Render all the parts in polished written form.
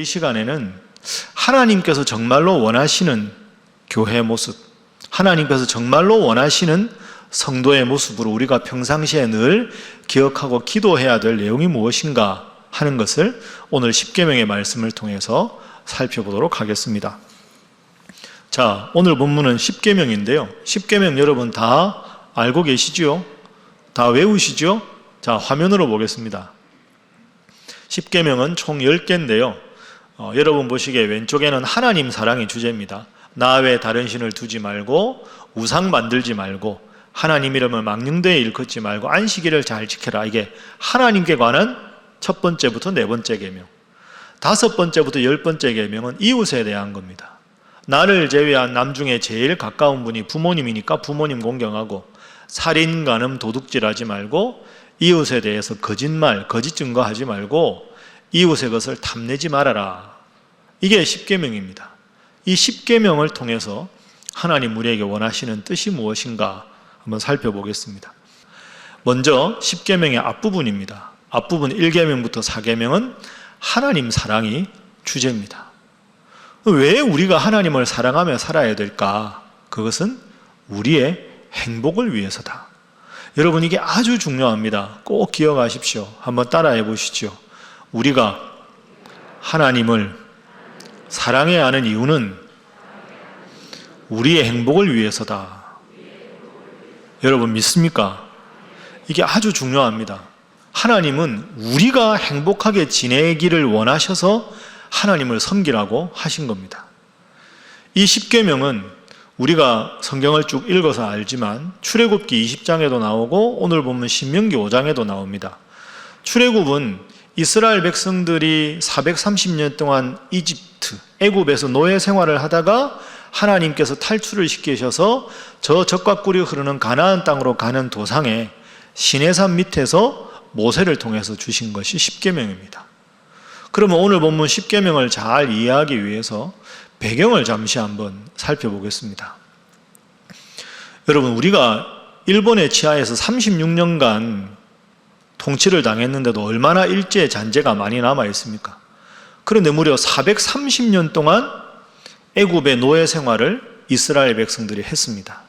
이 시간에는 하나님께서 정말로 원하시는 교회의 모습, 하나님께서 정말로 원하시는 성도의 모습으로 우리가 평상시에 늘 기억하고 기도해야 될 내용이 무엇인가 하는 것을 오늘 십계명의 말씀을 통해서 살펴보도록 하겠습니다. 자, 오늘 본문은 십계명인데요. 십계명 여러분 다 알고 계시죠? 다 외우시죠? 자, 화면으로 보겠습니다. 십계명은 총 10개인데요. 여러분 보시기에 왼쪽에는 하나님 사랑이 주제입니다. 나 외에 다른 신을 두지 말고, 우상 만들지 말고, 하나님 이름을 망령되이 일컫지 말고, 안식일을 잘 지켜라. 이게 하나님께 관한 첫 번째부터 네 번째 계명. 5번째부터 10번째 계명은 이웃에 대한 겁니다. 나를 제외한 남 중에 제일 가까운 분이 부모님이니까 부모님 공경하고, 살인, 간음, 도둑질하지 말고, 이웃에 대해서 거짓말, 거짓 증거하지 말고, 이웃의 것을 탐내지 말아라. 이게 십계명입니다. 이 십계명을 통해서 하나님 우리에게 원하시는 뜻이 무엇인가 한번 살펴보겠습니다. 먼저 십계명의 앞부분입니다. 앞부분 1계명부터 4계명은 하나님 사랑이 주제입니다. 왜 우리가 하나님을 사랑하며 살아야 될까? 그것은 우리의 행복을 위해서다. 여러분, 이게 아주 중요합니다. 꼭 기억하십시오. 한번 따라해 보시죠. 우리가 하나님을 사랑해야 하는 이유는 우리의 행복을 위해서다. 여러분 믿습니까? 이게 아주 중요합니다. 하나님은 우리가 행복하게 지내기를 원하셔서 하나님을 섬기라고 하신 겁니다. 이 십계명은 우리가 성경을 쭉 읽어서 알지만 출애굽기 20장에도 나오고 오늘 보면 신명기 5장에도 나옵니다. 출애굽은 이스라엘 백성들이 430년 동안 이집트, 애굽에서 노예 생활을 하다가 하나님께서 탈출을 시키셔서 저 적과 꿀이 흐르는 가나안 땅으로 가는 도상에 시내산 밑에서 모세를 통해서 주신 것이 십계명입니다. 그러면 오늘 본문 십계명을 잘 이해하기 위해서 배경을 잠시 한번 살펴보겠습니다. 여러분, 우리가 일본의 치하에서 36년간 통치를 당했는데도 얼마나 일제의 잔재가 많이 남아 있습니까? 그런데 무려 430년 동안 애굽의 노예 생활을 이스라엘 백성들이 했습니다.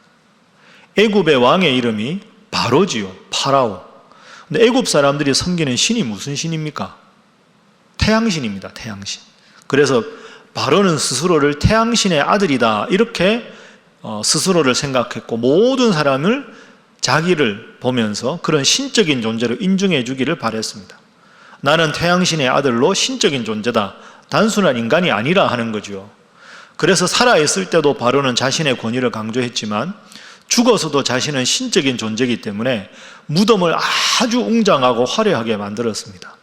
애굽의 왕의 이름이 바로지요. 파라오. 근데 애굽 사람들이 섬기는 신이 무슨 신입니까? 태양신입니다. 태양신. 그래서 바로는 스스로를 태양신의 아들이다 이렇게 스스로를 생각했고, 모든 사람을 자기를 보면서 그런 신적인 존재로 인정해 주기를 바랬습니다. 나는 태양신의 아들로 신적인 존재다, 단순한 인간이 아니라 하는 거죠. 그래서 살아있을 때도 바로는 자신의 권위를 강조했지만 죽어서도 자신은 신적인 존재이기 때문에 무덤을 아주 웅장하고 화려하게 만들었습니다.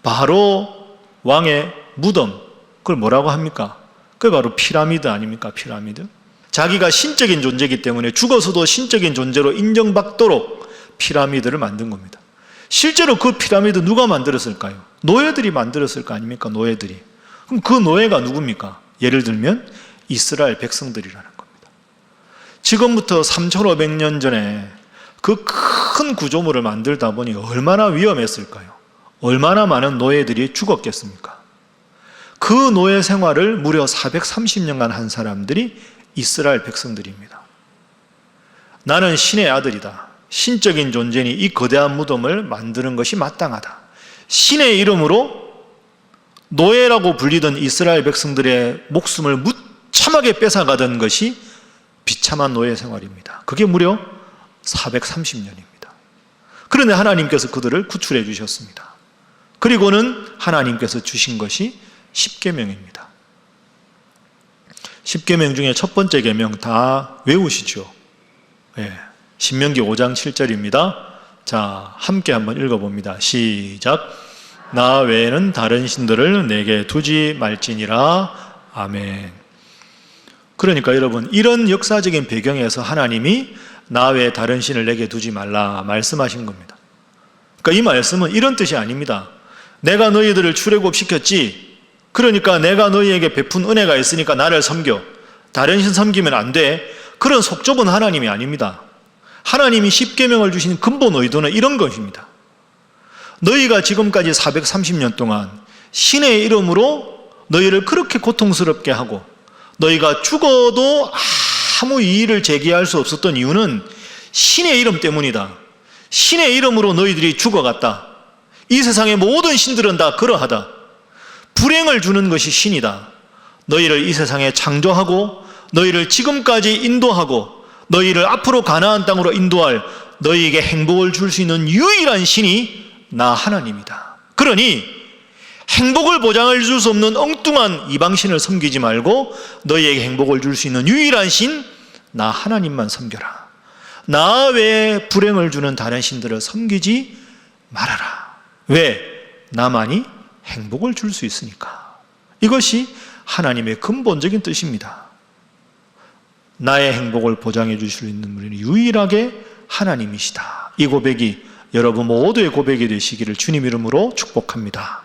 바로 왕의 무덤, 그걸 뭐라고 합니까? 그게 바로 피라미드 아닙니까? 피라미드. 자기가 신적인 존재이기 때문에 죽어서도 신적인 존재로 인정받도록 피라미드를 만든 겁니다. 실제로 그 피라미드 누가 만들었을까요? 노예들이 만들었을 거 아닙니까? 노예들이. 그럼 그 노예가 누굽니까? 예를 들면 이스라엘 백성들이라는 겁니다. 지금부터 3500년 전에 그 큰 구조물을 만들다 보니 얼마나 위험했을까요? 얼마나 많은 노예들이 죽었겠습니까? 그 노예 생활을 무려 430년간 한 사람들이 이스라엘 백성들입니다. 나는 신의 아들이다. 신적인 존재니 이 거대한 무덤을 만드는 것이 마땅하다. 신의 이름으로 노예라고 불리던 이스라엘 백성들의 목숨을 무참하게 뺏어가던 것이 비참한 노예 생활입니다. 그게 무려 430년입니다. 그런데 하나님께서 그들을 구출해 주셨습니다. 그리고는 하나님께서 주신 것이 십계명입니다. 십계명 중에 첫 번째 계명 다 외우시죠? 네. 신명기 5장 7절입니다. 자, 함께 한번 읽어봅니다. 시작. 나 외에는 다른 신들을 내게 두지 말지니라. 아멘. 그러니까 여러분, 이런 역사적인 배경에서 하나님이 나 외에 다른 신을 내게 두지 말라 말씀하신 겁니다. 그러니까 이 말씀은 이런 뜻이 아닙니다. 내가 너희들을 출애굽시켰지, 그러니까 내가 너희에게 베푼 은혜가 있으니까 나를 섬겨, 다른 신 섬기면 안 돼, 그런 속 좁은 하나님이 아닙니다. 하나님이 십계명을 주신 근본 의도는 이런 것입니다. 너희가 지금까지 430년 동안 신의 이름으로 너희를 그렇게 고통스럽게 하고 너희가 죽어도 아무 이의를 제기할 수 없었던 이유는 신의 이름 때문이다. 신의 이름으로 너희들이 죽어갔다. 이 세상의 모든 신들은 다 그러하다. 불행을 주는 것이 신이다. 너희를 이 세상에 창조하고 너희를 지금까지 인도하고 너희를 앞으로 가나안 땅으로 인도할 너희에게 행복을 줄 수 있는 유일한 신이 나 하나님이다. 그러니 행복을 보장해 줄 수 없는 엉뚱한 이방신을 섬기지 말고 너희에게 행복을 줄 수 있는 유일한 신 나 하나님만 섬겨라. 나 외에 불행을 주는 다른 신들을 섬기지 말아라. 왜? 나만이 행복을 줄 수 있으니까. 이것이 하나님의 근본적인 뜻입니다. 나의 행복을 보장해 주실 수 있는 분이 유일하게 하나님이시다. 이 고백이 여러분 모두의 고백이 되시기를 주님 이름으로 축복합니다.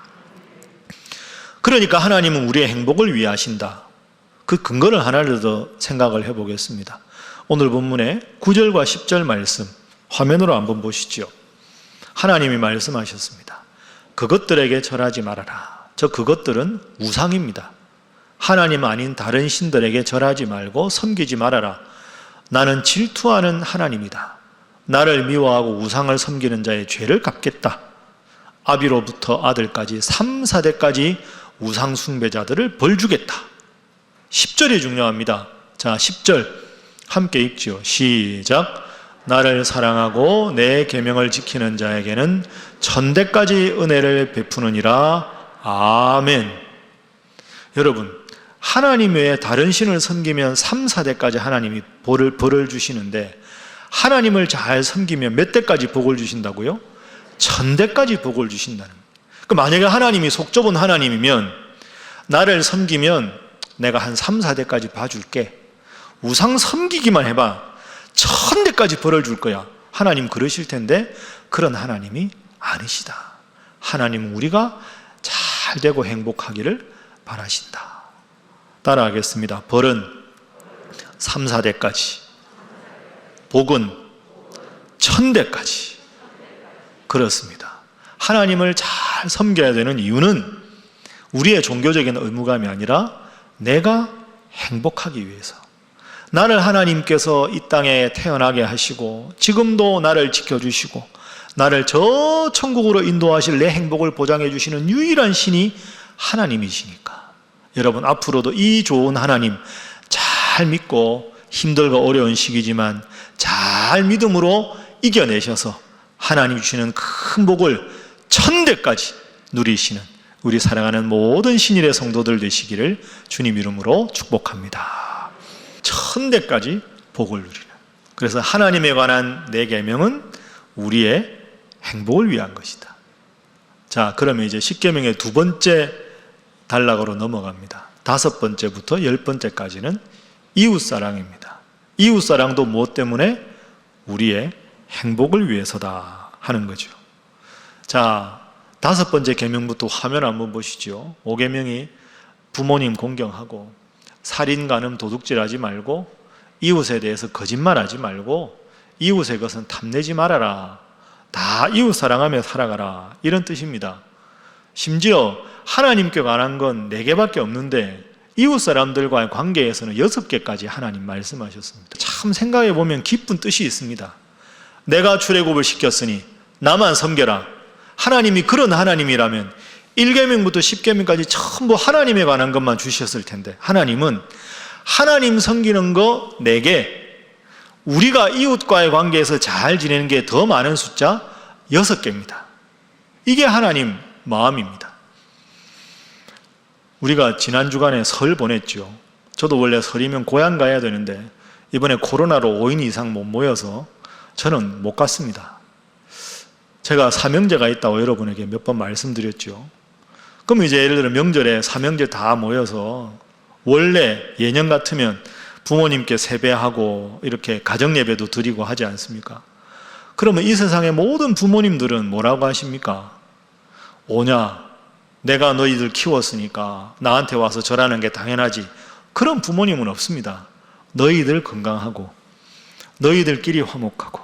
그러니까 하나님은 우리의 행복을 위하신다. 그 근거를 하나를 더 생각을 해보겠습니다. 오늘 본문의 9절과 10절 말씀 화면으로 한번 보시죠. 하나님이 말씀하셨습니다. 그것들에게 절하지 말아라. 저 그것들은 우상입니다. 하나님 아닌 다른 신들에게 절하지 말고 섬기지 말아라. 나는 질투하는 하나님이다. 나를 미워하고 우상을 섬기는 자의 죄를 갚겠다. 아비로부터 아들까지 3, 4대까지 우상 숭배자들을 벌주겠다. 10절이 중요합니다. 자, 10절 함께 읽지요. 시작. 나를 사랑하고 내 계명을 지키는 자에게는 천대까지 은혜를 베푸느니라. 아멘. 여러분, 하나님 외에 다른 신을 섬기면 3, 4대까지 하나님이 벌을 주시는데 하나님을 잘 섬기면 몇 대까지 복을 주신다고요? 천대까지 복을 주신다는 거예요. 만약에 하나님이 속 좁은 하나님이면 나를 섬기면 내가 한 3, 4대까지 봐줄게. 우상 섬기기만 해봐. 1000대까지 벌을 줄 거야. 하나님 그러실 텐데 그런 하나님이 아니시다. 하나님은 우리가 잘 되고 행복하기를 바라신다. 따라하겠습니다. 벌은 3, 4대까지, 복은 1000대까지. 그렇습니다. 하나님을 잘 섬겨야 되는 이유는 우리의 종교적인 의무감이 아니라 내가 행복하기 위해서. 나를 하나님께서 이 땅에 태어나게 하시고 지금도 나를 지켜주시고 나를 저 천국으로 인도하실 내 행복을 보장해 주시는 유일한 신이 하나님이시니까 여러분 앞으로도 이 좋은 하나님 잘 믿고 힘들고 어려운 시기지만 잘 믿음으로 이겨내셔서 하나님 주시는 큰 복을 1000대까지 누리시는 우리 사랑하는 모든 신일의 성도들 되시기를 주님 이름으로 축복합니다. 1000대까지 복을 누리는. 그래서 하나님에 관한 내 계명은 우리의 행복을 위한 것이다. 자, 그러면 이제 10계명의 두 번째 단락으로 넘어갑니다. 5번째부터 10번째까지는 이웃사랑입니다. 이웃사랑도 무엇 때문에? 우리의 행복을 위해서다 하는 거죠. 자, 5번째 계명부터 화면 한번 보시죠. 5계명이 부모님 공경하고 살인, 간음, 도둑질하지 말고 이웃에 대해서 거짓말하지 말고 이웃의 것은 탐내지 말아라. 다 이웃 사랑하며 살아가라. 이런 뜻입니다. 심지어 하나님께 관한 건 4개밖에 없는데 이웃 사람들과의 관계에서는 6개까지 하나님 말씀하셨습니다. 참 생각해 보면 깊은 뜻이 있습니다. 내가 출애굽을 시켰으니 나만 섬겨라. 하나님이 그런 하나님이라면 1계명부터 10계명까지 전부 하나님에 관한 것만 주셨을 텐데 하나님은 하나님 섬기는 거 4개, 우리가 이웃과의 관계에서 잘 지내는 게 더 많은 숫자 6개입니다. 이게 하나님 마음입니다. 우리가 지난 주간에 설 보냈죠. 저도 원래 설이면 고향 가야 되는데 이번에 코로나로 5인 이상 못 모여서 저는 못 갔습니다. 제가 삼형제가 있다고 여러분에게 몇 번 말씀드렸죠. 그럼 이제 예를 들어 명절에 삼형제 다 모여서 원래 예년 같으면 부모님께 세배하고 이렇게 가정예배도 드리고 하지 않습니까? 그러면 이 세상의 모든 부모님들은 뭐라고 하십니까? 오냐, 내가 너희들 키웠으니까 나한테 와서 절하는 게 당연하지. 그런 부모님은 없습니다. 너희들 건강하고 너희들끼리 화목하고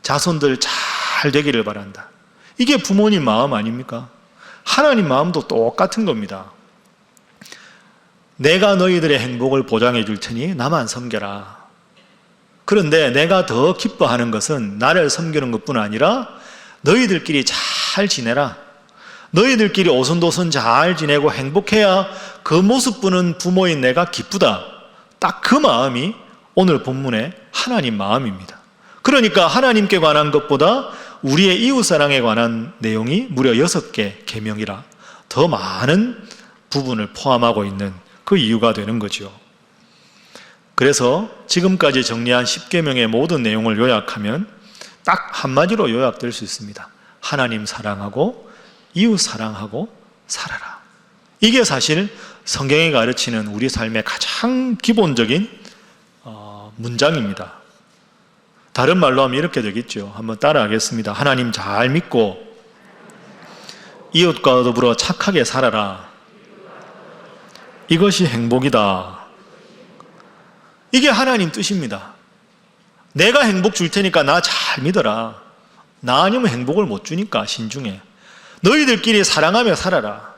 자손들 잘 되기를 바란다. 이게 부모님 마음 아닙니까? 하나님 마음도 똑같은 겁니다. 내가 너희들의 행복을 보장해 줄 테니 나만 섬겨라. 그런데 내가 더 기뻐하는 것은 나를 섬기는 것뿐 아니라 너희들끼리 잘 지내라. 너희들끼리 오손도손 잘 지내고 행복해야 그 모습 보는 부모인 내가 기쁘다. 딱 그 마음이 오늘 본문의 하나님 마음입니다. 그러니까 하나님께 관한 것보다 우리의 이웃사랑에 관한 내용이 무려 6개 계명이라 더 많은 부분을 포함하고 있는 그 이유가 되는 거죠. 그래서 지금까지 정리한 10계명의 모든 내용을 요약하면 딱 한마디로 요약될 수 있습니다. 하나님 사랑하고 이웃 사랑하고 살아라. 이게 사실 성경이 가르치는 우리 삶의 가장 기본적인 문장입니다. 다른 말로 하면 이렇게 되겠죠. 한번 따라하겠습니다. 하나님 잘 믿고 이웃과 더불어 착하게 살아라. 이것이 행복이다. 이게 하나님 뜻입니다. 내가 행복 줄 테니까 나 잘 믿어라. 나 아니면 행복을 못 주니까 신중해. 너희들끼리 사랑하며 살아라.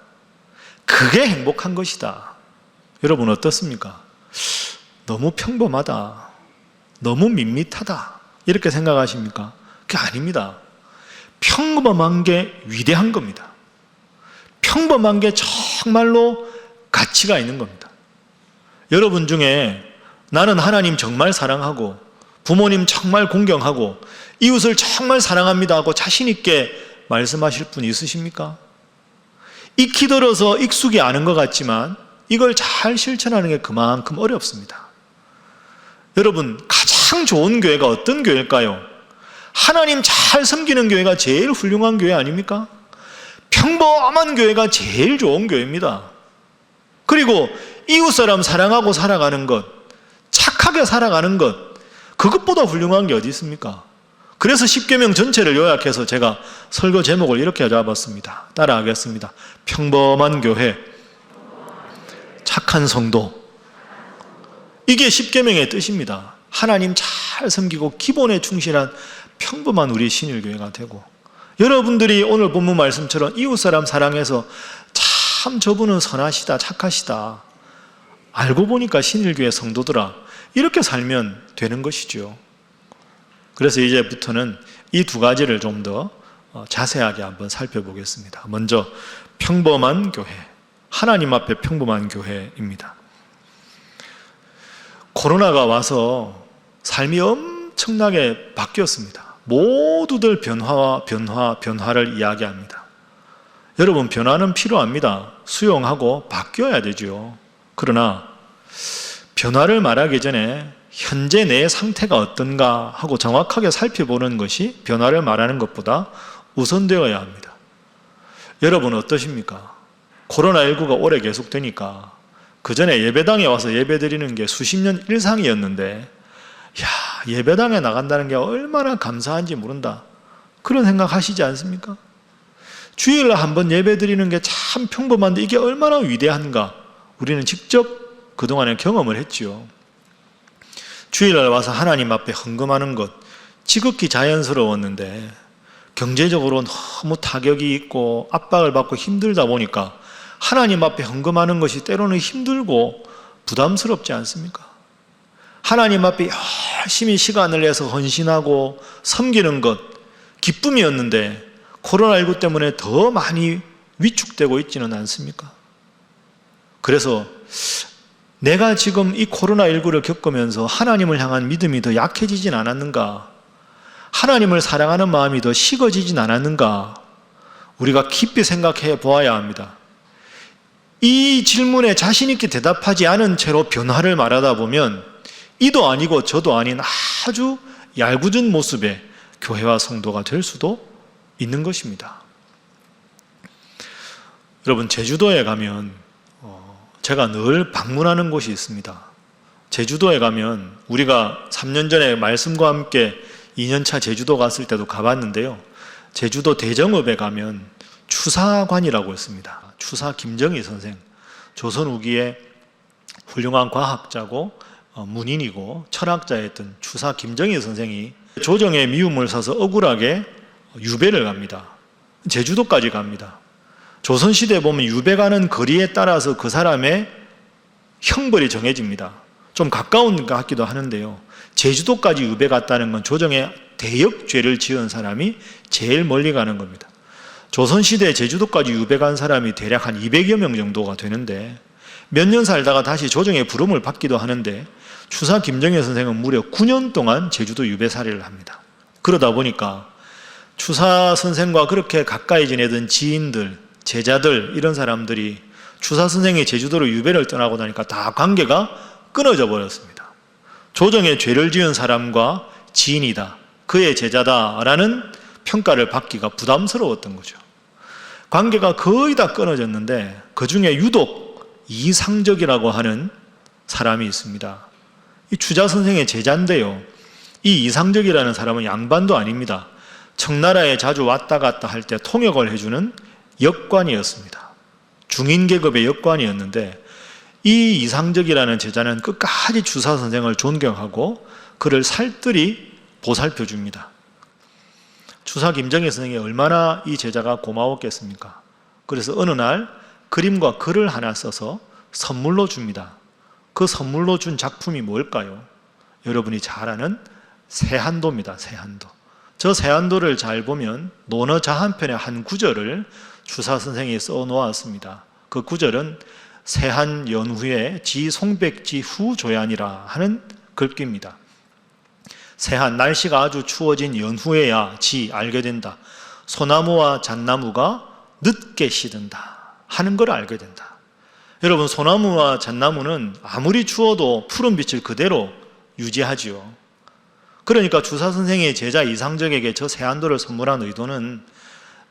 그게 행복한 것이다. 여러분 어떻습니까? 너무 평범하다. 너무 밋밋하다. 이렇게 생각하십니까? 그게 아닙니다. 평범한 게 위대한 겁니다. 평범한 게 정말로 가치가 있는 겁니다. 여러분 중에 나는 하나님 정말 사랑하고 부모님 정말 공경하고 이웃을 정말 사랑합니다 하고 자신 있게 말씀하실 분 있으십니까? 익히 들어서 익숙이 않은 것 같지만 이걸 잘 실천하는 게 그만큼 어렵습니다. 여러분 가장 좋은 교회가 어떤 교회일까요? 하나님 잘 섬기는 교회가 제일 훌륭한 교회 아닙니까? 평범한 교회가 제일 좋은 교회입니다. 그리고 이웃 사람 사랑하고 살아가는 것, 착하게 살아가는 것, 그것보다 훌륭한 게 어디 있습니까? 그래서 10계명 전체를 요약해서 제가 설교 제목을 이렇게 잡았습니다. 따라하겠습니다. 평범한 교회, 착한 성도. 이게 10계명의 뜻입니다. 하나님 잘 섬기고 기본에 충실한 평범한 우리 신일교회가 되고, 여러분들이 오늘 본문 말씀처럼 이웃사람 사랑해서 참 저분은 선하시다, 착하시다, 알고 보니까 신일교회 성도더라, 이렇게 살면 되는 것이죠. 그래서 이제부터는 이 두 가지를 좀 더 자세하게 한번 살펴보겠습니다. 먼저 평범한 교회, 하나님 앞에 평범한 교회입니다. 코로나가 와서 삶이 엄청나게 바뀌었습니다. 모두들 변화를 이야기합니다. 여러분, 변화는 필요합니다. 수용하고 바뀌어야 되죠. 그러나 변화를 말하기 전에 현재 내 상태가 어떤가 하고 정확하게 살펴보는 것이 변화를 말하는 것보다 우선되어야 합니다. 여러분 어떠십니까? 코로나19가 오래 계속되니까 그 전에 예배당에 와서 예배드리는 게 수십 년 일상이었는데, 예배당에 나간다는 게 얼마나 감사한지 모른다, 그런 생각 하시지 않습니까? 주일날 한번 예배드리는 게 참 평범한데 이게 얼마나 위대한가, 우리는 직접 그동안에 경험을 했지요. 주일날 와서 하나님 앞에 헌금하는 것 지극히 자연스러웠는데 경제적으로 너무 타격이 있고 압박을 받고 힘들다 보니까 하나님 앞에 헌금하는 것이 때로는 힘들고 부담스럽지 않습니까? 하나님 앞에 열심히 시간을 내서 헌신하고 섬기는 것 기쁨이었는데 코로나19 때문에 더 많이 위축되고 있지는 않습니까? 그래서 내가 지금 이 코로나19를 겪으면서 하나님을 향한 믿음이 더 약해지진 않았는가? 하나님을 사랑하는 마음이 더 식어지진 않았는가? 우리가 깊이 생각해 보아야 합니다. 이 질문에 자신 있게 대답하지 않은 채로 변화를 말하다 보면 이도 아니고 저도 아닌 아주 얄궂은 모습의 교회와 성도가 될 수도 있는 것입니다. 여러분, 제주도에 가면 제가 늘 방문하는 곳이 있습니다. 제주도에 가면 우리가 3년 전에 말씀과 함께 2년차 제주도 갔을 때도 가봤는데요. 제주도 대정읍에 가면 추사관이라고 있습니다. 추사 김정희 선생, 조선 후기에 훌륭한 과학자고 문인이고 철학자였던 추사 김정희 선생이 조정의 미움을 사서 억울하게 유배를 갑니다. 제주도까지 갑니다. 조선시대에 보면 유배 가는 거리에 따라서 그 사람의 형벌이 정해집니다. 좀 가까운 것 같기도 하는데요. 제주도까지 유배 갔다는 건 조정에 대역죄를 지은 사람이 제일 멀리 가는 겁니다. 조선시대에 제주도까지 유배 간 사람이 대략 한 200여 명 정도가 되는데 몇 년 살다가 다시 조정의 부름을 받기도 하는데 추사 김정일 선생은 무려 9년 동안 제주도 유배 살이를 합니다. 그러다 보니까 추사 선생과 그렇게 가까이 지내던 지인들, 제자들 이런 사람들이 추사 선생이 제주도로 유배를 떠나고 나니까 다 관계가 끊어져 버렸습니다. 조정에 죄를 지은 사람과 지인이다, 그의 제자다라는 평가를 받기가 부담스러웠던 거죠. 관계가 거의 다 끊어졌는데 그 중에 유독 이상적이라고 하는 사람이 있습니다. 이 추자 선생의 제자인데요. 이 이상적이라는 사람은 양반도 아닙니다. 청나라에 자주 왔다 갔다 할 때 통역을 해주는 역관이었습니다. 중인 계급의 역관이었는데 이 이상적이라는 제자는 끝까지 추사 선생을 존경하고 그를 살뜰히 보살펴 줍니다. 추사 김정일 선생이 얼마나 이 제자가 고마웠겠습니까? 그래서 어느 날 그림과 글을 하나 써서 선물로 줍니다. 그 선물로 준 작품이 뭘까요? 여러분이 잘 아는 세한도입니다. 세한도. 저 세한도를 잘 보면 논어자 한 편의 한 구절을 추사 선생이 써 놓았습니다. 그 구절은 세한 연후에 지 송백지 후 조야니라 하는 글귀입니다. 세한, 날씨가 아주 추워진 연후에야 지 알게 된다. 소나무와 잣나무가 늦게 시든다 하는 걸 알게 된다. 여러분, 소나무와 잣나무는 아무리 추워도 푸른 빛을 그대로 유지하지요. 그러니까 주사 선생의 제자 이상적에게 저 세한도를 선물한 의도는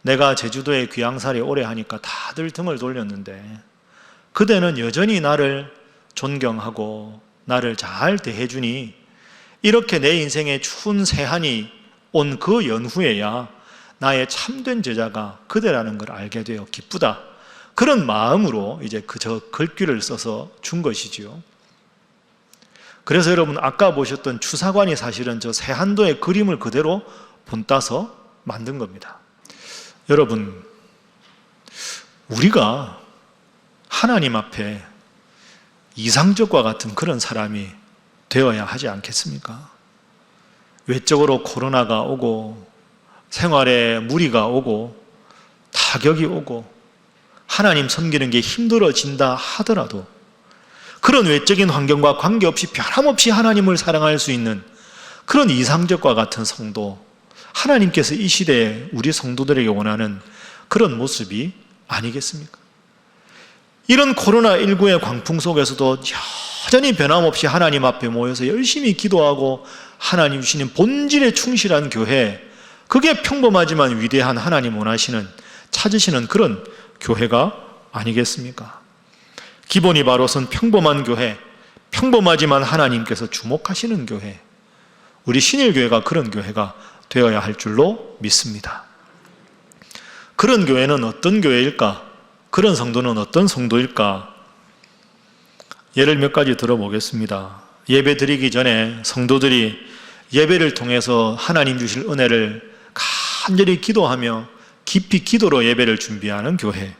내가 제주도에 귀향살이 오래 하니까 다들 등을 돌렸는데 그대는 여전히 나를 존경하고 나를 잘 대해주니 이렇게 내 인생에 추운 세한이 온 그 연후에야 나의 참된 제자가 그대라는 걸 알게 되어 기쁘다. 그런 마음으로 이제 저 글귀를 써서 준 것이지요. 그래서 여러분, 아까 보셨던 추사관이 사실은 저 세한도의 그림을 그대로 본따서 만든 겁니다. 여러분, 우리가 하나님 앞에 이상적과 같은 그런 사람이 되어야 하지 않겠습니까? 외적으로 코로나가 오고 생활에 무리가 오고 타격이 오고 하나님 섬기는 게 힘들어진다 하더라도 그런 외적인 환경과 관계없이 변함없이 하나님을 사랑할 수 있는 그런 이상적과 같은 성도, 하나님께서 이 시대에 우리 성도들에게 원하는 그런 모습이 아니겠습니까? 이런 코로나19의 광풍 속에서도 여전히 변함없이 하나님 앞에 모여서 열심히 기도하고 하나님 주시는 본질에 충실한 교회, 그게 평범하지만 위대한 하나님 원하시는, 찾으시는 그런 교회가 아니겠습니까? 기본이 바로선 평범한 교회, 평범하지만 하나님께서 주목하시는 교회, 우리 신일교회가 그런 교회가 되어야 할 줄로 믿습니다. 그런 교회는 어떤 교회일까? 그런 성도는 어떤 성도일까? 예를 몇 가지 들어보겠습니다. 예배 드리기 전에 성도들이 예배를 통해서 하나님 주실 은혜를 간절히 기도하며 깊이 기도로 예배를 준비하는 교회,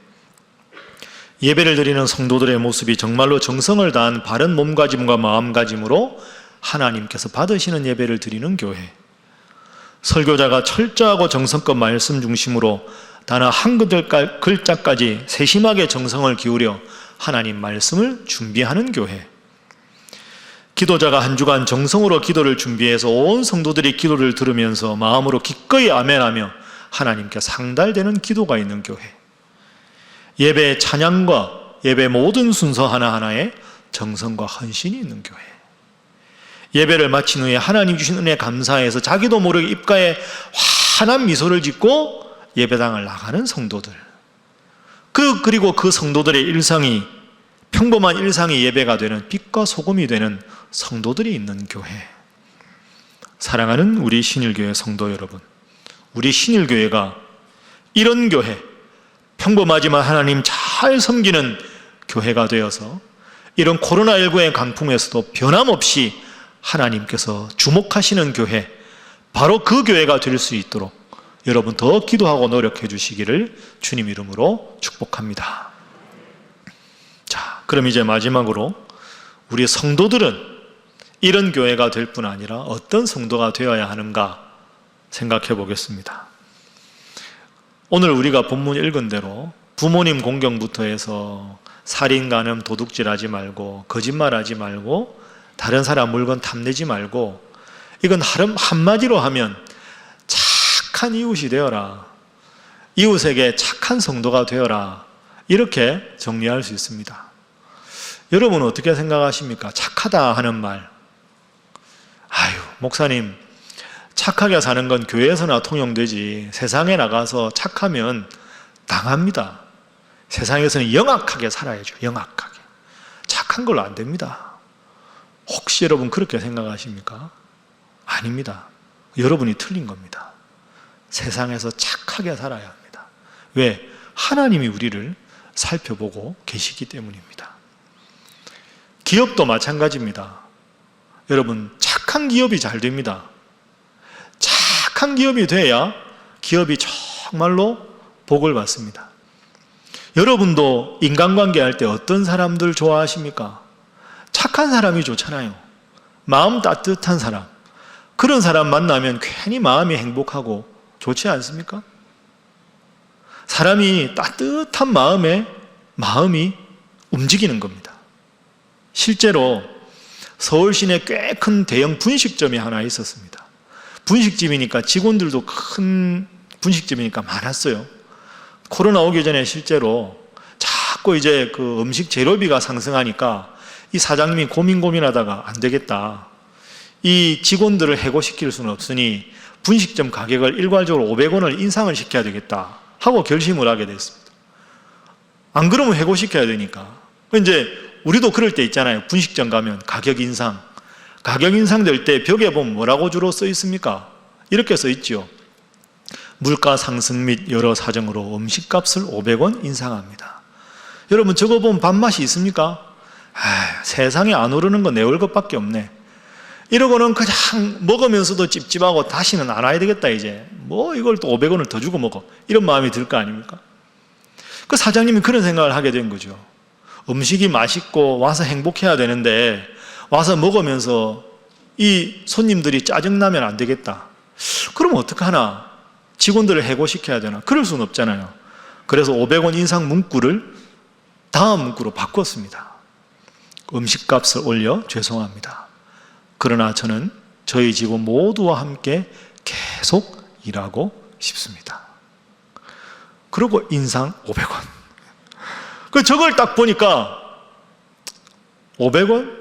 예배를 드리는 성도들의 모습이 정말로 정성을 다한 바른 몸가짐과 마음가짐으로 하나님께서 받으시는 예배를 드리는 교회, 설교자가 철저하고 정성껏 말씀 중심으로 단어 한 글자까지 세심하게 정성을 기울여 하나님 말씀을 준비하는 교회, 기도자가 한 주간 정성으로 기도를 준비해서 온 성도들이 기도를 들으면서 마음으로 기꺼이 아멘하며 하나님께 상달되는 기도가 있는 교회, 예배의 찬양과 예배 모든 순서 하나하나에 정성과 헌신이 있는 교회, 예배를 마친 후에 하나님 주신 은혜 감사해서 자기도 모르게 입가에 환한 미소를 짓고 예배당을 나가는 성도들, 그리고 그 성도들의 일상이 평범한 일상이 예배가 되는 빛과 소금이 되는 성도들이 있는 교회. 사랑하는 우리 신일교회 성도 여러분, 우리 신일교회가 이런 교회, 평범하지만 하나님 잘 섬기는 교회가 되어서 이런 코로나19의 강풍에서도 변함없이 하나님께서 주목하시는 교회, 바로 그 교회가 될 수 있도록 여러분 더 기도하고 노력해 주시기를 주님 이름으로 축복합니다. 자, 그럼 이제 마지막으로 우리 성도들은 이런 교회가 될 뿐 아니라 어떤 성도가 되어야 하는가 생각해 보겠습니다. 오늘 우리가 본문 읽은 대로 부모님 공경부터 해서 살인, 간음, 도둑질하지 말고 거짓말하지 말고 다른 사람 물건 탐내지 말고, 이건 한마디로 하면 착한 이웃이 되어라, 이웃에게 착한 성도가 되어라, 이렇게 정리할 수 있습니다. 여러분은 어떻게 생각하십니까? 착하다 하는 말, 아유 목사님 착하게 사는 건 교회에서나 통용되지 세상에 나가서 착하면 당합니다. 세상에서는 영악하게 살아야죠. 영악하게. 착한 걸로 안 됩니다. 혹시 여러분 그렇게 생각하십니까? 아닙니다. 여러분이 틀린 겁니다. 세상에서 착하게 살아야 합니다. 왜? 하나님이 우리를 살펴보고 계시기 때문입니다. 기업도 마찬가지입니다. 여러분 착한 기업이 잘 됩니다. 착한 기업이 돼야 기업이 정말로 복을 받습니다. 여러분도 인간관계 할 때 어떤 사람들 좋아하십니까? 착한 사람이 좋잖아요. 마음 따뜻한 사람. 그런 사람 만나면 괜히 마음이 행복하고 좋지 않습니까? 사람이 따뜻한 마음이 움직이는 겁니다. 실제로 서울 시내 꽤 큰 대형 분식점이 하나 있었습니다. 분식집이니까 직원들도 큰 분식집이니까 많았어요. 코로나 오기 전에 실제로 자꾸 이제 그 음식 재료비가 상승하니까 이 사장님이 고민하다가 안 되겠다, 이 직원들을 해고시킬 수는 없으니 분식점 가격을 일괄적으로 500원을 인상을 시켜야 되겠다 하고 결심을 하게 됐습니다. 안 그러면 해고시켜야 되니까. 이제 우리도 그럴 때 있잖아요. 분식점 가면 가격 인상 될 때 벽에 보면 뭐라고 주로 써 있습니까? 이렇게 써 있죠. 물가 상승 및 여러 사정으로 음식값을 500원 인상합니다. 여러분 저거 보면 밥맛이 있습니까? 세상에 안 오르는 건 내 월급밖에 없네. 이러고는 그냥 먹으면서도 찝찝하고 다시는 안 와야 되겠다, 이제 뭐 이걸 또 500원을 더 주고 먹어, 이런 마음이 들 거 아닙니까? 그 사장님이 그런 생각을 하게 된 거죠. 음식이 맛있고 와서 행복해야 되는데 와서 먹으면서 이 손님들이 짜증나면 안 되겠다. 그럼 어떡하나? 직원들을 해고시켜야 되나? 그럴 수는 없잖아요. 그래서 500원 인상 문구를 다음 문구로 바꿨습니다. 음식값을 올려 죄송합니다. 그러나 저는 저희 직원 모두와 함께 계속 일하고 싶습니다. 그리고 인상 500원. 저걸 딱 보니까 500원?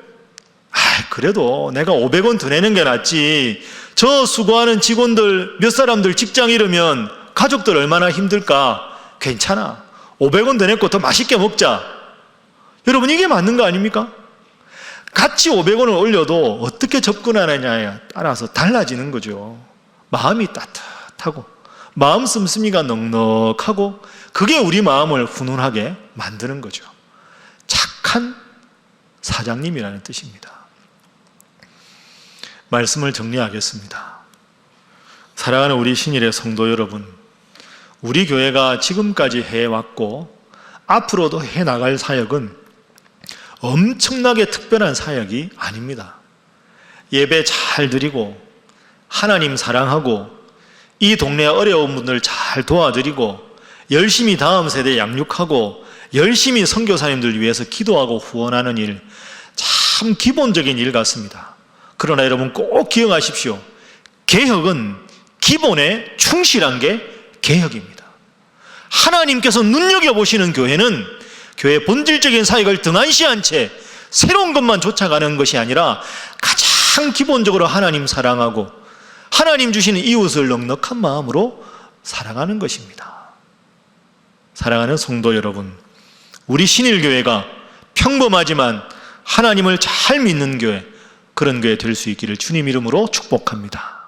그래도 내가 500원 더 내는 게 낫지. 저 수고하는 직원들 몇 사람들 직장 잃으면 가족들 얼마나 힘들까. 괜찮아. 500원 더 냈고 더 맛있게 먹자. 여러분 이게 맞는 거 아닙니까? 같이 500원을 올려도 어떻게 접근하느냐에 따라서 달라지는 거죠. 마음이 따뜻하고 마음 씀씀이가 넉넉하고 그게 우리 마음을 훈훈하게 만드는 거죠. 착한 사장님이라는 뜻입니다. 말씀을 정리하겠습니다. 사랑하는 우리 신일의 성도 여러분, 우리 교회가 지금까지 해왔고 앞으로도 해나갈 사역은 엄청나게 특별한 사역이 아닙니다. 예배 잘 드리고 하나님 사랑하고 이 동네 어려운 분들 잘 도와드리고 열심히 다음 세대 양육하고 열심히 선교사님들 위해서 기도하고 후원하는 일, 참 기본적인 일 같습니다. 그러나 여러분 꼭 기억하십시오. 개혁은 기본에 충실한 게 개혁입니다. 하나님께서 눈여겨보시는 교회는 교회의 본질적인 사역을 등한시한 채 새로운 것만 쫓아가는 것이 아니라 가장 기본적으로 하나님 사랑하고 하나님 주시는 이웃을 넉넉한 마음으로 사랑하는 것입니다. 사랑하는 성도 여러분, 우리 신일교회가 평범하지만 하나님을 잘 믿는 교회, 그런 교회 될 수 있기를 주님 이름으로 축복합니다.